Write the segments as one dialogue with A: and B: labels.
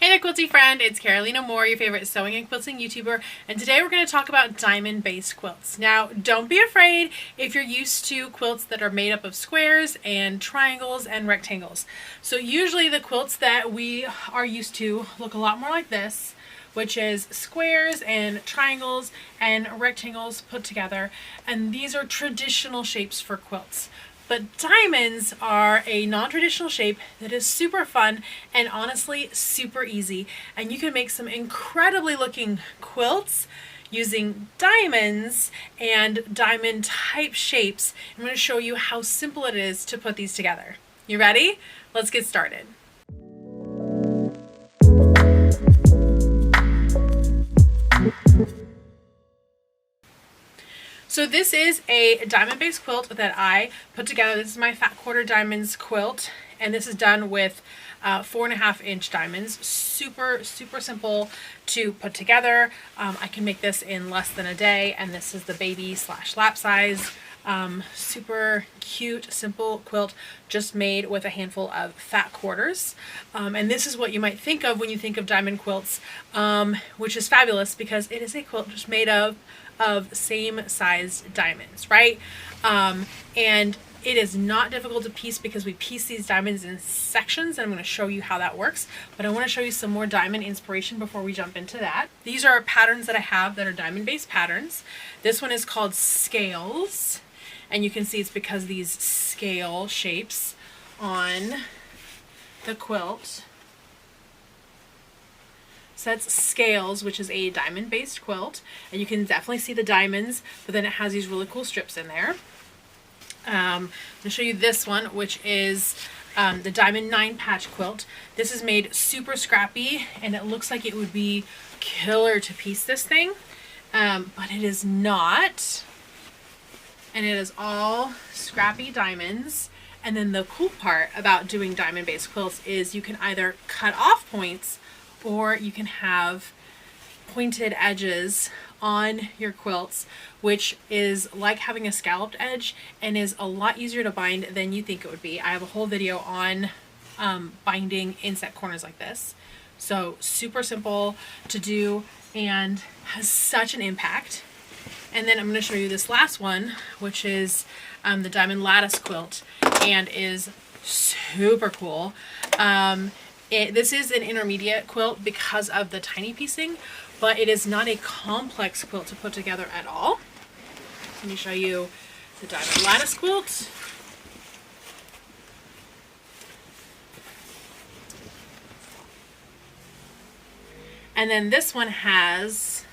A: Hey there, Quilty friend, it's Carolina Moore, your favorite sewing and quilting YouTuber, and today we're going to talk about diamond-based quilts. Now, don't be afraid if you're used to quilts that are made up of squares and triangles and rectangles. So usually the quilts that we are used to look a lot more like this, which is squares and triangles and rectangles put together, and these are traditional shapes for quilts. But diamonds are a non-traditional shape that is super fun and honestly super easy. And you can make some incredibly looking quilts using diamonds and diamond type shapes. I'm going to show you how simple it is to put these together. You ready? Let's get started. So this is a diamond-based quilt that I put together. This is my fat quarter diamonds quilt, and this is done with 4.5-inch diamonds. Super simple to put together. I can make this in less than a day, and this is the baby / lap size. Super cute, simple quilt just made with a handful of fat quarters. And this is what you might think of when you think of diamond quilts, which is fabulous because it is a quilt just made of same sized diamonds, right? And it is not difficult to piece because we piece these diamonds in sections, and I'm going to show you how that works. But I want to show you some more diamond inspiration before we jump into that. These are patterns that I have that are diamond-based patterns. This one is called scales, and you can see it's because these scale shapes on the quilt. So that's scales, which is a diamond-based quilt, and you can definitely see the diamonds, but then it has these really cool strips in there. I'm going to show you this one, which is the Diamond 9-patch quilt. This is made super scrappy, and it looks like it would be killer to piece this thing, but it is not, and it is all scrappy diamonds. And then the cool part about doing diamond-based quilts is you can either cut off points or you can have pointed edges on your quilts, which is like having a scalloped edge and is a lot easier to bind than you think it would be. I have a whole video on binding inset corners like this. So super simple to do and has such an impact. And then I'm going to show you this last one, which is the diamond lattice quilt, and is super cool. This is an intermediate quilt because of the tiny piecing, but it is not a complex quilt to put together at all. Let me show you the diamond lattice quilt. And then this one has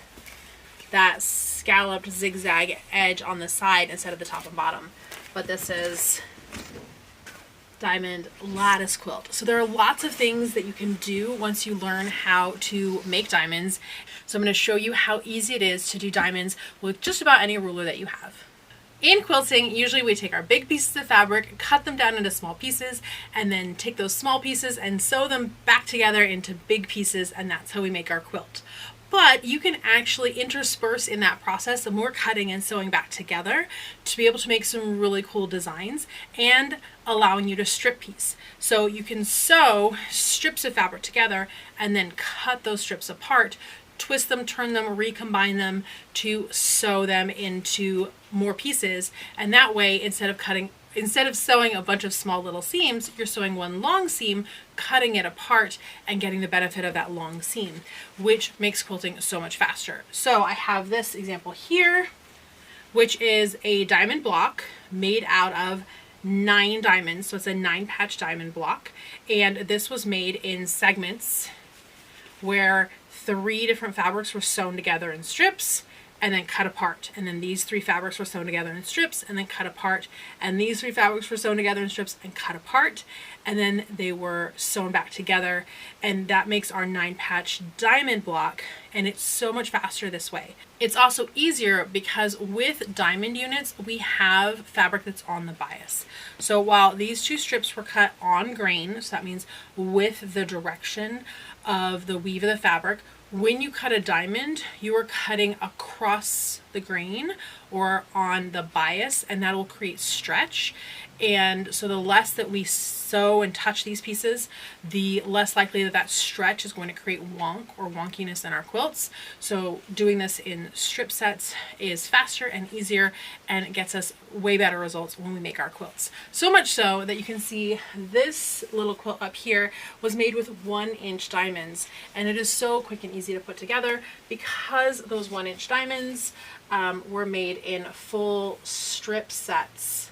A: that scalloped zigzag edge on the side instead of the top and bottom. But this is diamond lattice quilt. So there are lots of things that you can do once you learn how to make diamonds. So I'm going to show you how easy it is to do diamonds with just about any ruler that you have. In quilting, usually we take our big pieces of fabric, cut them down into small pieces, and then take those small pieces and sew them back together into big pieces, and that's how we make our quilt. But you can actually intersperse in that process some more cutting and sewing back together to be able to make some really cool designs and allowing you to strip piece. So you can sew strips of fabric together and then cut those strips apart, twist them, turn them, recombine them to sew them into more pieces. And that way, instead of sewing a bunch of small little seams, you're sewing one long seam, cutting it apart, and getting the benefit of that long seam, which makes quilting so much faster. So I have this example here, which is a diamond block made out of 9 diamonds. So it's a 9-patch diamond block. And this was made in segments where 3 different fabrics were sewn together in strips and then cut apart. And then these 3 fabrics were sewn together in strips and then cut apart. And these 3 fabrics were sewn together in strips and cut apart. And then they were sewn back together. And that makes our 9-patch diamond block. And it's so much faster this way. It's also easier because with diamond units, we have fabric that's on the bias. So while these 2 strips were cut on grain, so that means with the direction of the weave of the fabric, when you cut a diamond, you are cutting across the grain or on the bias, and that will create stretch. And so the less that we sew and touch these pieces, the less likely that that stretch is going to create wonk or wonkiness in our quilts. So doing this in strip sets is faster and easier, and it gets us way better results when we make our quilts. So much so that you can see this little quilt up here was made with 1-inch diamonds, and it is so quick and easy to put together because those 1-inch diamonds were made in full strip sets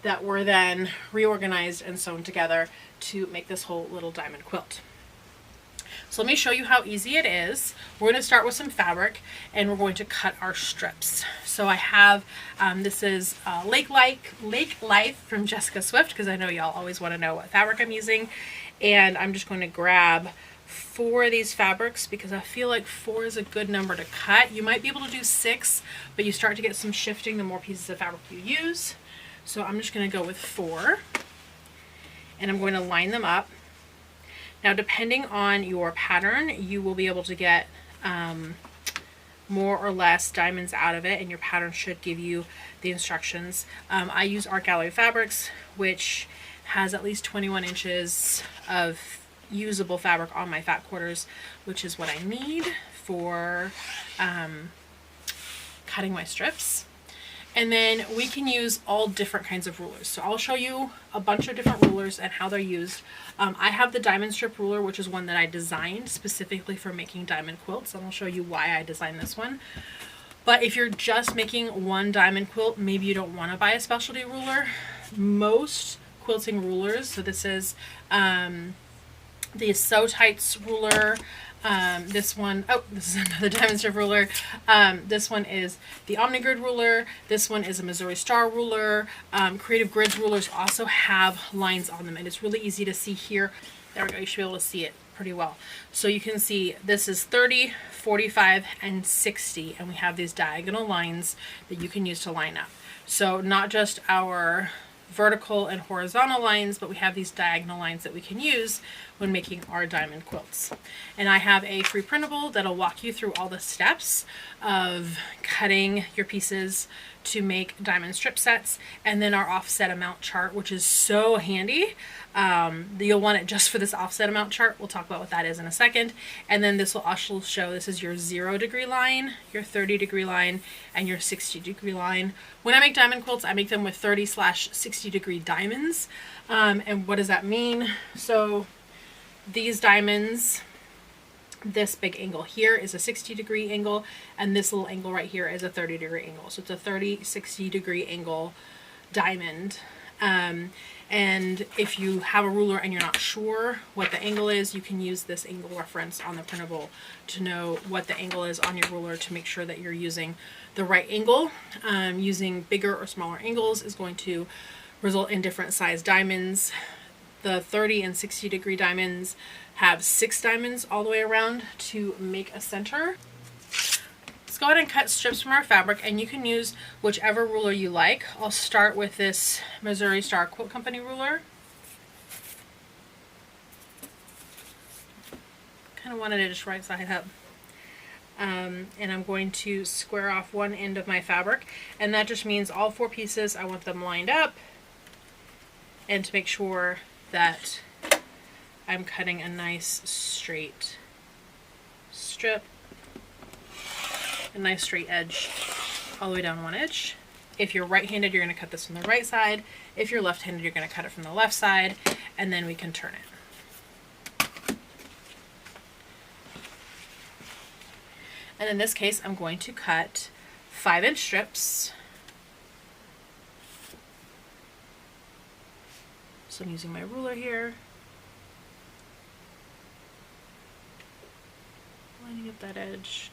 A: that were then reorganized and sewn together to make this whole little diamond quilt. So let me show you how easy it is. We're going to start with some fabric and we're going to cut our strips. So I have, this is Lake Life from Jessica Swift, because I know y'all always want to know what fabric I'm using. And I'm just going to grab 4 of these fabrics because I feel like 4 is a good number to cut. You might be able to do 6, but you start to get some shifting the more pieces of fabric you use. So I'm just going to go with 4, and I'm going to line them up. Now, depending on your pattern, you will be able to get more or less diamonds out of it, and your pattern should give you the instructions. I use Art Gallery Fabrics, which has at least 21 inches of usable fabric on my fat quarters, which is what I need for cutting my strips. And then we can use all different kinds of rulers. So I'll show you a bunch of different rulers and how they're used. I have the diamond strip ruler, which is one that I designed specifically for making diamond quilts, and I'll show you why I designed this one. But if you're just making one diamond quilt, maybe you don't want to buy a specialty ruler. Most quilting rulers, so this is the Sew Tights ruler. This one, oh, this is another diamond strip ruler. This one is the Omnigrid ruler. This one is a Missouri Star ruler. Creative Grids rulers also have lines on them, and it's really easy to see here. There we go, you should be able to see it pretty well. So you can see this is 30, 45, and 60, and we have these diagonal lines that you can use to line up. So not just our vertical and horizontal lines, but we have these diagonal lines that we can use when making our diamond quilts. And I have a free printable that'll walk you through all the steps of cutting your pieces to make diamond strip sets, and then our offset amount chart, which is so handy. You'll want it just for this offset amount chart. We'll talk about what that is in a second. And then this will also show, this is your 0-degree line, your 30-degree line, and your 60-degree line. When I make diamond quilts, I make them with 30/60-degree diamonds. And what does that mean? So these diamonds, this big angle here is a 60-degree angle, and this little angle right here is a 30-degree angle. So it's a 30/60-degree angle diamond. And if you have a ruler and you're not sure what the angle is, you can use this angle reference on the printable to know what the angle is on your ruler to make sure that you're using the right angle. Using bigger or smaller angles is going to result in different size diamonds. The 30 and 60-degree diamonds have 6 diamonds all the way around to make a center. Let's go ahead and cut strips from our fabric, and you can use whichever ruler you like. I'll start with this Missouri Star Quilt Company ruler. Kind of wanted it just right side up. And I'm going to square off one end of my fabric, and that just means all 4 pieces, I want them lined up, and to make sure that I'm cutting a nice straight strip, a nice straight edge all the way down one edge. If you're right-handed, you're going to cut this from the right side. If you're left-handed, you're going to cut it from the left side, and then we can turn it. And in this case, I'm going to cut 5-inch strips. So I'm using my ruler here, lining up that edge.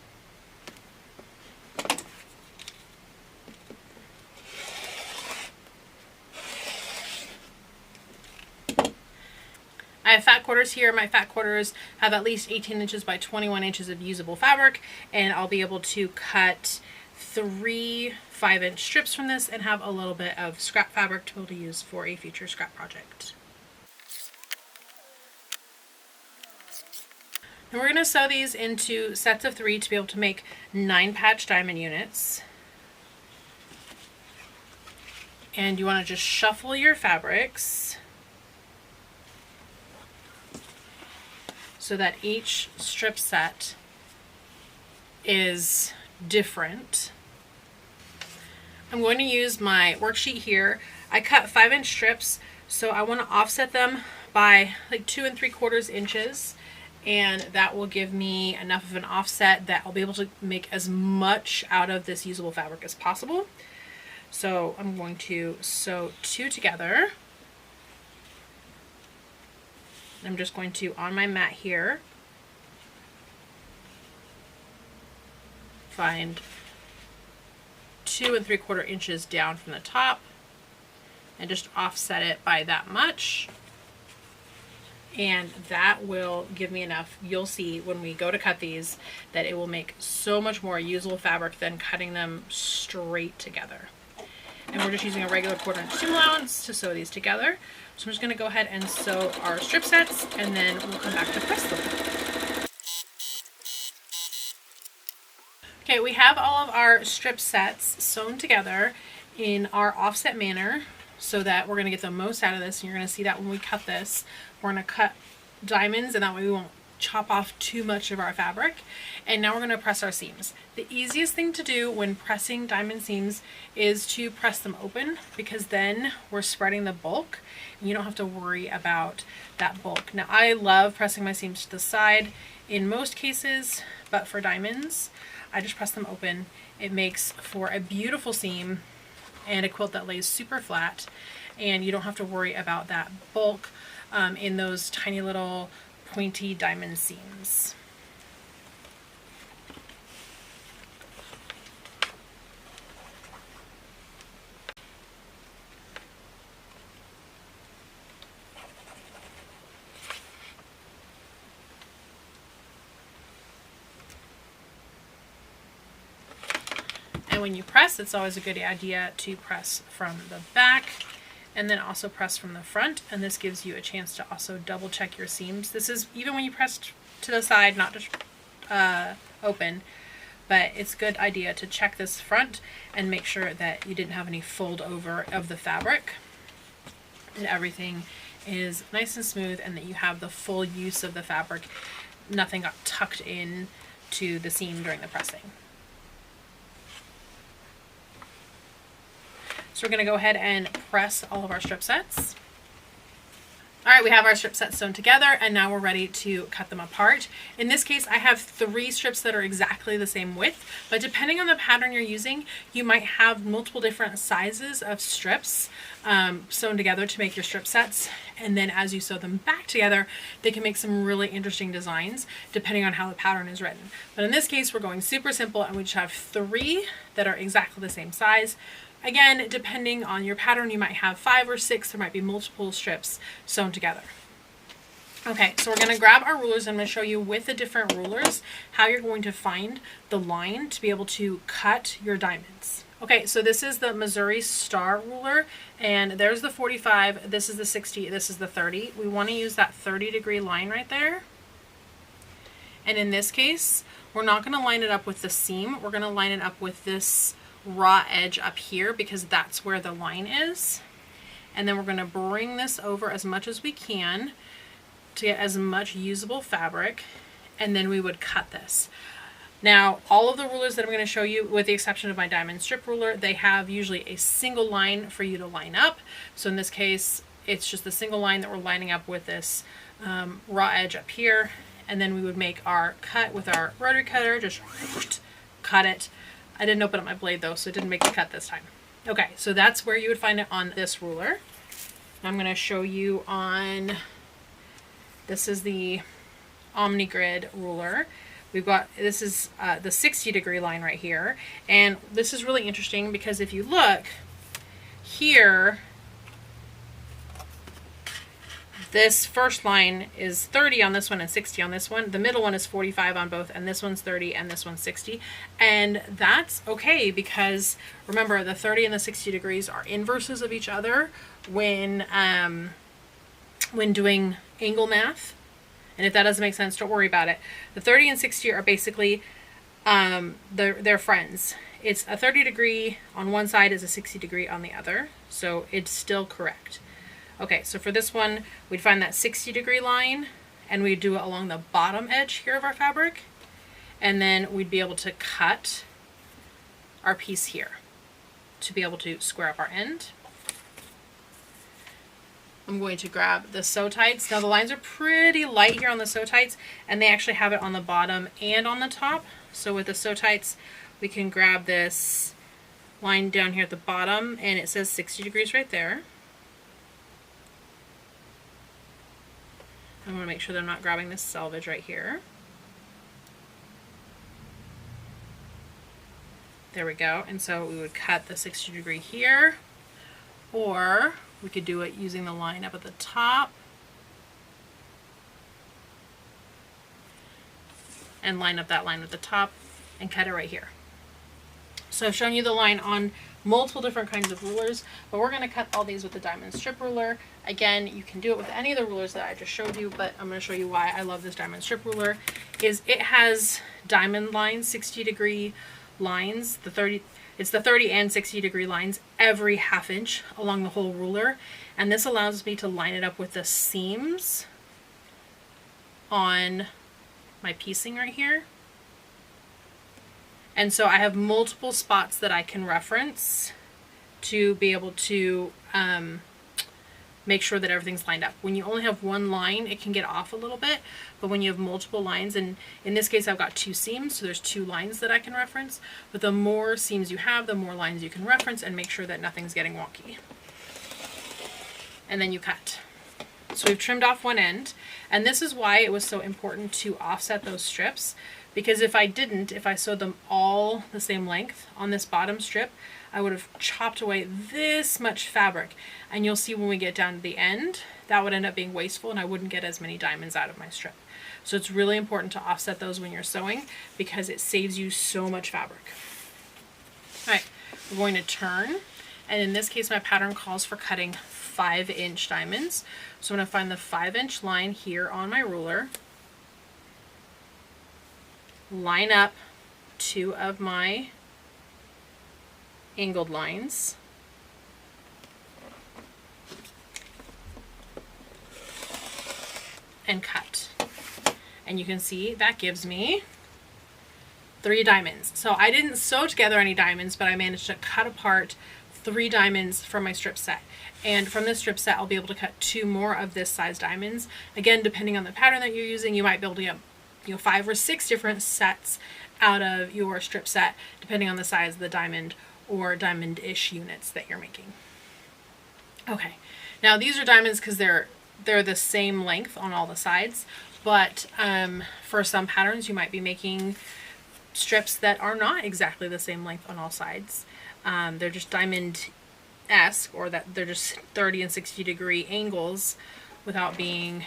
A: I have fat quarters here. My fat quarters have at least 18 inches by 21 inches of usable fabric, and I'll be able to cut 3 5-inch strips from this and have a little bit of scrap fabric to be able to use for a future scrap project. And we're going to sew these into sets of 3 to be able to make 9 patch diamond units. And you want to just shuffle your fabrics so that each strip set is different. I'm going to use my worksheet here. I cut 5-inch strips, so I want to offset them by like 2 3/4 inches, and that will give me enough of an offset that I'll be able to make as much out of this usable fabric as possible. So I'm going to sew 2 together. I'm just going to, on my mat here, find 2 3/4 inches down from the top and just offset it by that much. And that will give me enough. You'll see when we go to cut these that it will make so much more usable fabric than cutting them straight together. And we're just using a regular 1/4 inch seam allowance to sew these together. So I'm just going to go ahead and sew our strip sets, and then we'll come back to press them. Okay, we have all of our strip sets sewn together in our offset manner so that we're going to get the most out of this. And you're going to see that when we cut this, we're going to cut diamonds, and that way we won't chop off too much of our fabric. And now we're going to press our seams. The easiest thing to do when pressing diamond seams is to press them open, because then we're spreading the bulk and you don't have to worry about that bulk. Now I love pressing my seams to the side in most cases, but for diamonds I just press them open. It makes for a beautiful seam and a quilt that lays super flat, and you don't have to worry about that bulk in those tiny little pointy diamond seams. And when you press, it's always a good idea to press from the back and then also press from the front, and this gives you a chance to also double check your seams. This is even when you press to the side, not just open, but it's a good idea to check this front and make sure that you didn't have any fold over of the fabric, and everything is nice and smooth, and that you have the full use of the fabric. Nothing got tucked in to the seam during the pressing. So we're going to go ahead and press all of our strip sets. All right, we have our strip sets sewn together, and now we're ready to cut them apart. In this case, I have 3 strips that are exactly the same width, but depending on the pattern you're using, you might have multiple different sizes of strips sewn together to make your strip sets. And then as you sew them back together, they can make some really interesting designs depending on how the pattern is written. But in this case, we're going super simple, and we just have 3 that are exactly the same size. Again, depending on your pattern, you might have 5 or 6. There might be multiple strips sewn together. Okay, so we're going to grab our rulers. I'm going to show you with the different rulers how you're going to find the line to be able to cut your diamonds. Okay, so this is the Missouri Star ruler, and there's the 45, this is the 60, this is the 30. We want to use that 30-degree line right there. And in this case, we're not going to line it up with the seam. We're going to line it up with this raw edge up here, because that's where the line is. And then we're going to bring this over as much as we can to get as much usable fabric, and then we would cut this. Now, all of the rulers that I'm going to show you, with the exception of my diamond strip ruler, they have usually a single line for you to line up. So in this case, it's just the single line that we're lining up with this raw edge up here, and then we would make our cut with our rotary cutter, just cut it. I didn't open up my blade though, so it didn't make the cut this time. Okay, so that's where you would find it on this ruler. I'm going to show you on, this is the OmniGrid ruler. We've got, this is the 60-degree line right here. And this is really interesting because if you look here, this first line is 30 on this one and 60 on this one. The middle one is 45 on both, and this one's 30 and this one's 60. And that's okay, because remember, the 30 and the 60 degrees are inverses of each other when doing angle math. And if that doesn't make sense, don't worry about it. The 30 and 60 are basically they're friends. it's a 30° on one side is a 60° on the other. So it's still correct. Okay, so for this one, we'd find that 60° line and we'd do it along the bottom edge here of our fabric. And then we'd be able to cut our piece here to be able to square up our end. I'm going to grab the sew tights. Now the lines are pretty light here on the sew tights, and they actually have it on the bottom and on the top. So with the sew tights, we can grab this line down here at the bottom, and it says 60° right there. I want to make sure that I'm not grabbing this selvage right here. There we go. And so we would cut the 60° here, or we could do it using the line up at the top and line up that line at the top and cut it right here. So I've shown you the line on multiple different kinds of rulers, but we're going to cut all these with the diamond strip ruler. Again, you can do it with any of the rulers that I just showed you, but I'm going to show you why I love this diamond strip ruler. Is it has diamond lines, 60° lines, it's the 30 and 60° lines every ½ inch along the whole ruler, and this allows me to line it up with the seams on my piecing right here. And so I have multiple spots that I can reference to be able to make sure that everything's lined up. When you only have one line, it can get off a little bit, but when you have multiple lines, and in this case I've got 2 seams, so there's 2 lines that I can reference, but the more seams you have, the more lines you can reference and make sure that nothing's getting wonky. And then you cut. So we've trimmed off one end, and this is why it was so important to offset those strips, because if I didn't, if I sewed them all the same length on this bottom strip, I would have chopped away this much fabric, and you'll see when we get down to the end, that would end up being wasteful and I wouldn't get as many diamonds out of my strip. So it's really important to offset those when you're sewing because it saves you so much fabric. All right, we're going to turn, and in this case my pattern calls for cutting 5-inch diamonds. So I'm going to find the 5-inch line here on my ruler, line up 2 of my angled lines, and cut. And you can see that gives me 3 diamonds. So I didn't sew together any diamonds, but I managed to cut apart 3 diamonds from my strip set. And from this strip set, I'll be able to cut 2 more of this size diamonds. Again, depending on the pattern that you're using, you might be able to get 5 or 6 different sets out of your strip set, depending on the size of the diamond or diamond-ish units that you're making. Okay, now these are diamonds because they're the same length on all the sides, but for some patterns you might be making strips that are not exactly the same length on all sides. They're just diamond-esque, or that they're just 30 and 60° angles without being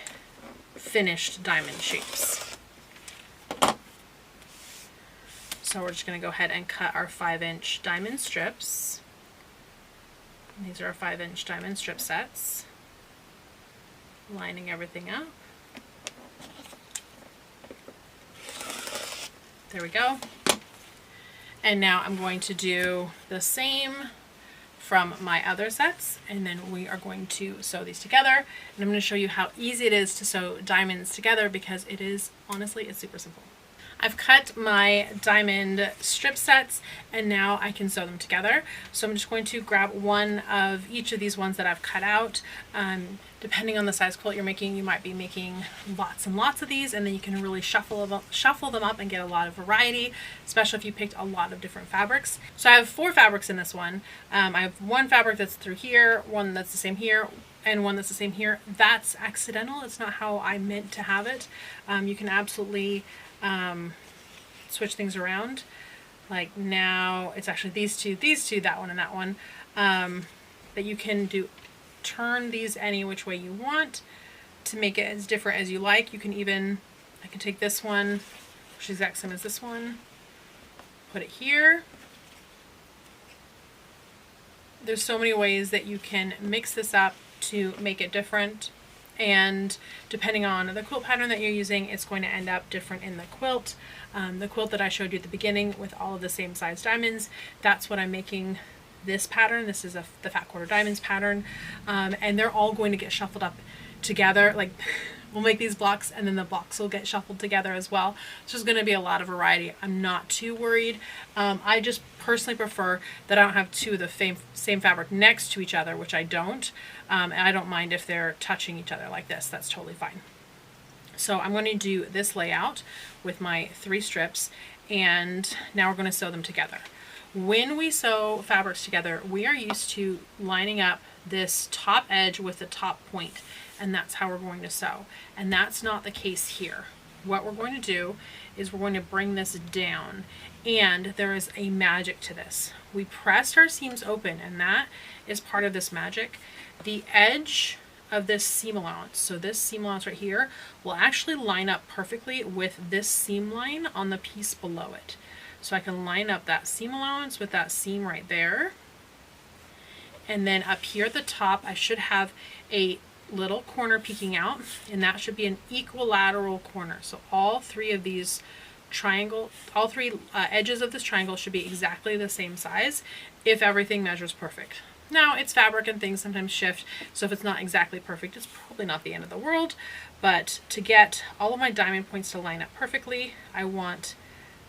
A: finished diamond shapes. So we're just going to go ahead and cut our 5-inch diamond strips. And these are our 5-inch diamond strip sets. Lining everything up. There we go. And now I'm going to do the same from my other sets, and then we are going to sew these together. And I'm going to show you how easy it is to sew diamonds together, because it is, honestly, it's super simple. I've cut my diamond strip sets, and now I can sew them together. So I'm just going to grab one of each of these ones that I've cut out. Depending on the size quilt you're making, you might be making lots and lots of these, and then you can really shuffle them up and get a lot of variety, especially if you picked a lot of different fabrics. So I have 4 fabrics in this one. I have one fabric that's through here, one that's the same here, and one that's the same here. That's accidental. It's not how I meant to have it. You can absolutely switch things around. Like now it's actually these two, that one and that one. But you can turn these any which way you want to make it as different as you like. You can even, I can take this one, which is the exact same as this one, put it here. There's so many ways that you can mix this up to make it different. and depending on the quilt pattern that you're using, it's going to end up different in the quilt. The quilt that I showed you at the beginning with all of the same size diamonds, that's what I'm making this pattern. This is the fat quarter diamonds pattern, and they're all going to get shuffled up together. Like, we'll make these blocks and then the blocks will get shuffled together as well. So there's going to be a lot of variety. I'm not too worried. I just personally prefer that I don't have two of the same fabric next to each other, which I don't. And I don't mind if they're touching each other like this. That's totally fine. So I'm going to do this layout with my 3 strips, and now we're going to sew them together. When we sew fabrics together, we are used to lining up this top edge with the top point, and that's how we're going to sew. And that's not the case here. What we're going to do is we're going to bring this down, and there is a magic to this. We pressed our seams open, and that is part of this magic. The edge of this seam allowance, so this seam allowance right here, will actually line up perfectly with this seam line on the piece below it. So I can line up that seam allowance with that seam right there. And then up here at the top, I should have a little corner peeking out, and that should be an equilateral corner. So all 3 of these edges of this triangle should be exactly the same size if everything measures perfect. Now, it's fabric and things sometimes shift, so if it's not exactly perfect, it's probably not the end of the world. But to get all of my diamond points to line up perfectly, I want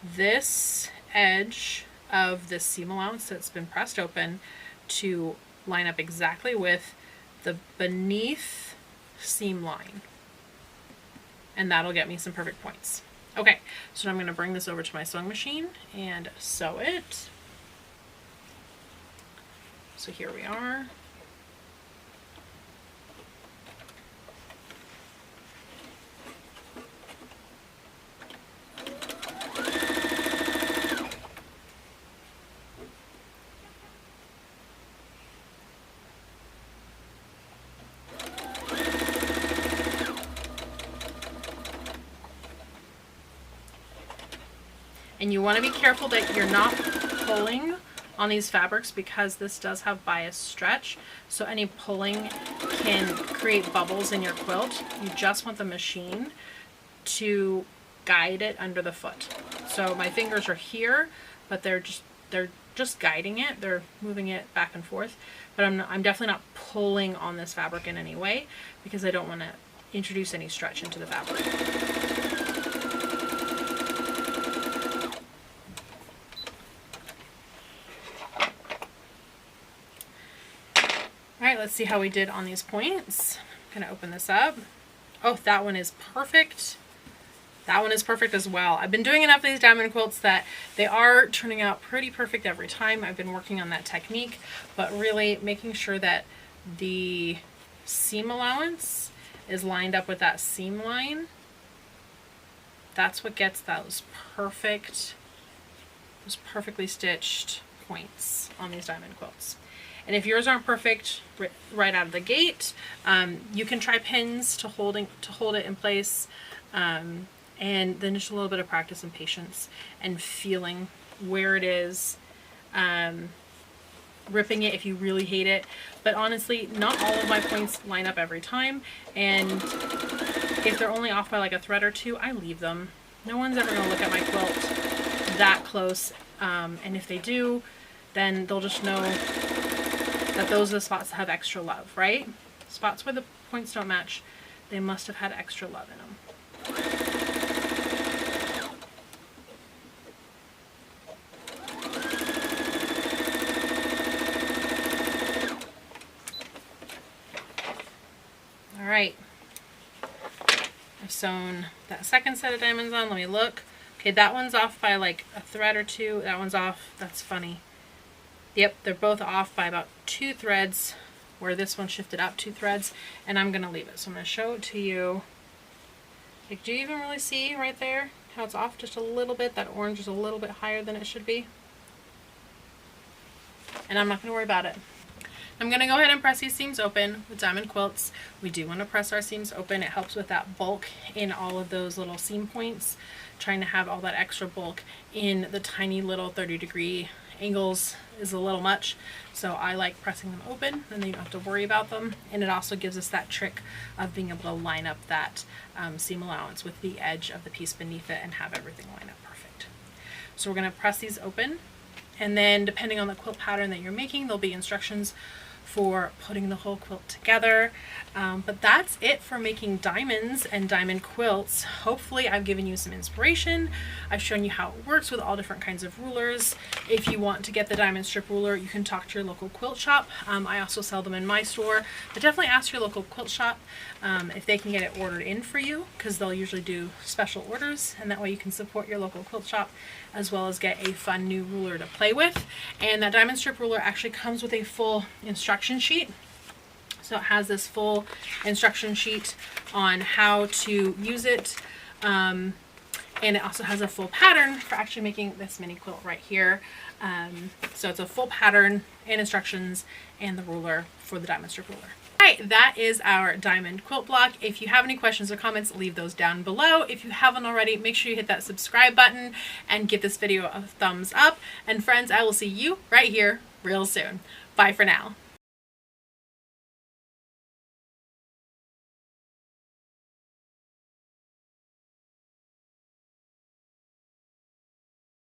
A: this edge of this seam allowance that's been pressed open to line up exactly with the beneath seam line. And that'll get me some perfect points. Okay, so I'm going to bring this over to my sewing machine and sew it. So here we are. And you want to be careful that you're not pulling on these fabrics because this does have bias stretch. So any pulling can create bubbles in your quilt. You just want the machine to guide it under the foot. So my fingers are here, but they're just guiding it. They're moving it back and forth. But I'm definitely not pulling on this fabric in any way because I don't want to introduce any stretch into the fabric. Alright, let's see how we did on these points. I'm going to open this up. Oh, that one is perfect. That one is perfect as well. I've been doing enough of these diamond quilts that they are turning out pretty perfect every time. I've been working on that technique, but really making sure that the seam allowance is lined up with that seam line. That's what gets those perfectly stitched points on these diamond quilts. And if yours aren't perfect right out of the gate, you can try pins to hold it in place, and then just a little bit of practice and patience and feeling where it is, ripping it if you really hate it. But honestly, not all of my points line up every time, and if they're only off by like a thread or 2, I leave them. No one's ever going to look at my quilt that close, and if they do, then they'll just know that those are the spots that have extra love, right? Spots where the points don't match, they must have had extra love in them. All right, I've sewn that second set of diamonds on. Let me look. Okay, that one's off by like a thread or 2. That one's off. That's funny. Yep, they're both off by about 2 threads, where this one shifted up 2 threads, and I'm going to leave it. So I'm going to show it to you. Like, do you even really see right there how it's off just a little bit? That orange is a little bit higher than it should be. And I'm not going to worry about it. I'm going to go ahead and press these seams open with diamond quilts. We do want to press our seams open. It helps with that bulk in all of those little seam points, trying to have all that extra bulk in the tiny little 30-degree angles is a little much. So I like pressing them open, and then you don't have to worry about them. And it also gives us that trick of being able to line up that seam allowance with the edge of the piece beneath it and have everything line up perfect. So we're going to press these open, and then depending on the quilt pattern that you're making, there'll be instructions for putting the whole quilt together. But that's it for making diamonds and diamond quilts. Hopefully I've given you some inspiration. I've shown you how it works with all different kinds of rulers. If you want to get the diamond strip ruler, you can talk to your local quilt shop. I also sell them in my store, but definitely ask your local quilt shop if they can get it ordered in for you, because they'll usually do special orders, and that way you can support your local quilt shop as well as get a fun new ruler to play with. And that diamond strip ruler actually comes with a full instruction sheet. So it has this full instruction sheet on how to use it. And it also has a full pattern for actually making this mini quilt right here. So it's a full pattern and instructions and the ruler for the diamond strip ruler. Alright, that is our diamond quilt block. If you have any questions or comments, leave those down below. If you haven't already, make sure you hit that subscribe button and give this video a thumbs up. And friends, I will see you right here real soon. Bye for now.